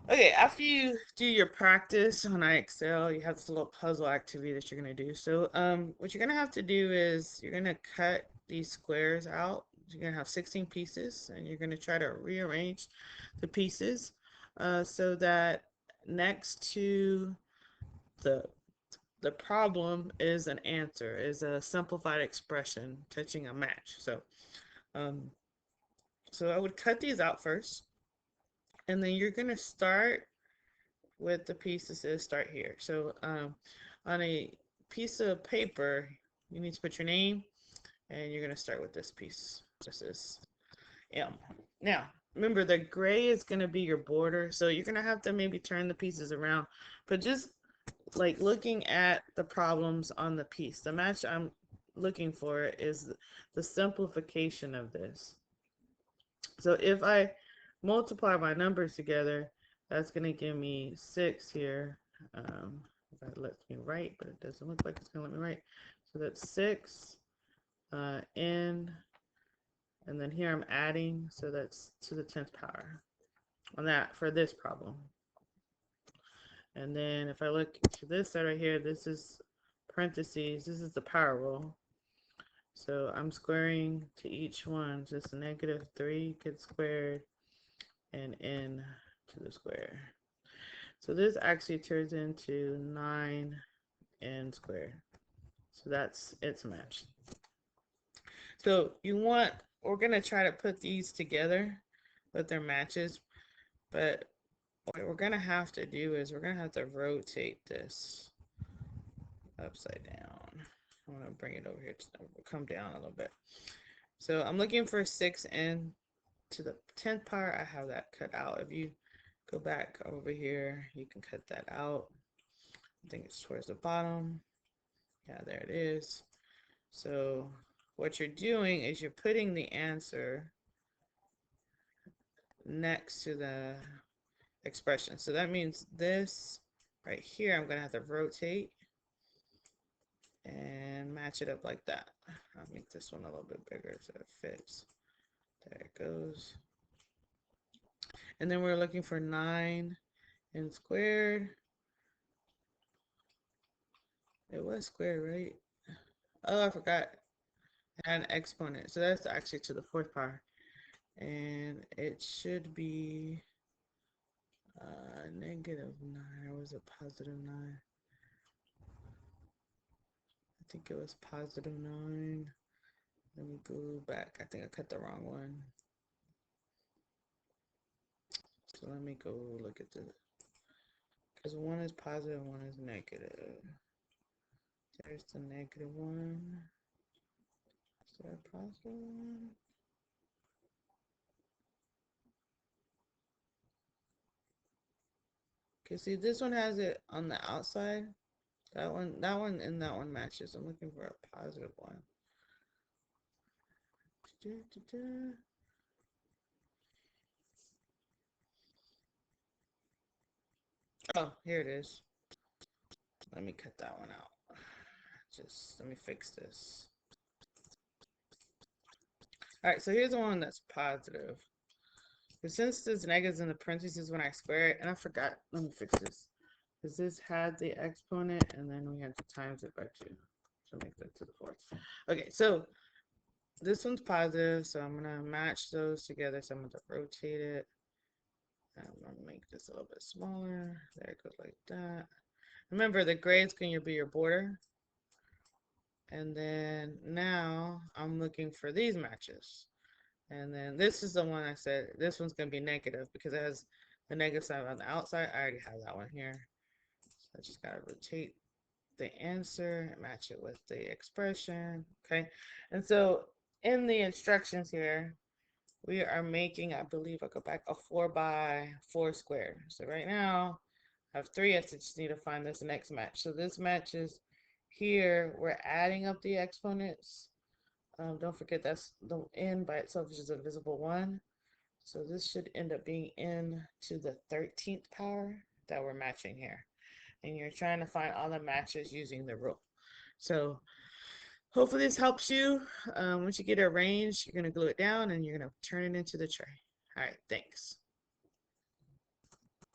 Okay, after you do your practice on Excel, you have this little puzzle activity that you're gonna do. So, what you're gonna have to do is you're gonna cut these squares out. You're gonna have 16 pieces, and you're gonna try to rearrange the pieces, so that next to the the problem is an answer, is a simplified expression touching a match. Um, so I would cut these out first, and then you're gonna start with the piece that says start here. So on a piece of paper, you need to put your name, and you're gonna start with this piece. This is M. Now, remember the gray is gonna be your border, so you're gonna have to maybe turn the pieces around, but just like looking at the problems on the piece, the match I'm looking for is the simplification of this. So if I multiply my numbers together, that's going to give me 6 here. That lets me write, but it doesn't look like it's going to let me write. So that's 6 n, and then here I'm adding, so that's to the 10th power on that for this problem. And then if I look to this side right here, this is parentheses, this is the power rule. So I'm squaring to each one, just -3 gets squared, and n to the square. So this actually turns into 9n squared. So that's its match. So we're going to try to put these together with their matches, but what we're going to have to do is we're going to have to rotate this upside down. I want to bring it over here to come down a little bit. So I'm looking for 6n to the 10th power. I have that cut out. If you go back over here, you can cut that out. I think it's towards the bottom. Yeah, there it is. So what you're doing is you're putting the answer next to the expression. So that means this right here, I'm going to have to rotate and match it up like that. I'll make this one a little bit bigger so it fits. There it goes. And then we're looking for 9n squared. It was squared, right? Oh, I forgot. I had an exponent. So that's actually to the 4th power. And it should be -9, or was it +9? I think it was +9. Let me go back. I think I cut the wrong one. So let me go look at the, because one is positive, one is negative. There's the -1. Is there a positive one? Okay, see, this one has it on the outside. That one, and that one matches. I'm looking for a positive one. Oh, here it is. Let me cut that one out. Just let me fix this. All right, so here's the one that's positive. But since there's negatives in the parentheses when I square it, and I forgot, let me fix this. Because this had the exponent, and then we had to times it by 2. So make that to the 4th. Okay, so this one's positive, so I'm going to match those together. So I'm going to rotate it. I'm going to make this a little bit smaller. There it goes like that. Remember, the gray is going to be your border. And then now I'm looking for these matches. And then this is the one I said, this one's going to be negative because it has the negative sign on the outside. I already have that one here. So I just got to rotate the answer, match it with the expression. Okay. And so in the instructions here, we are making, I believe I'll go back, a 4x4 square. So right now I have 3. I just need to find this next match. So this matches here. We're adding up the exponents. Don't forget that's the n by itself is just a visible 1. So this should end up being n to the 13th power that we're matching here. And you're trying to find all the matches using the rule. So hopefully this helps you. Once you get it arranged, you're going to glue it down and you're going to turn it into the tray. All right, thanks.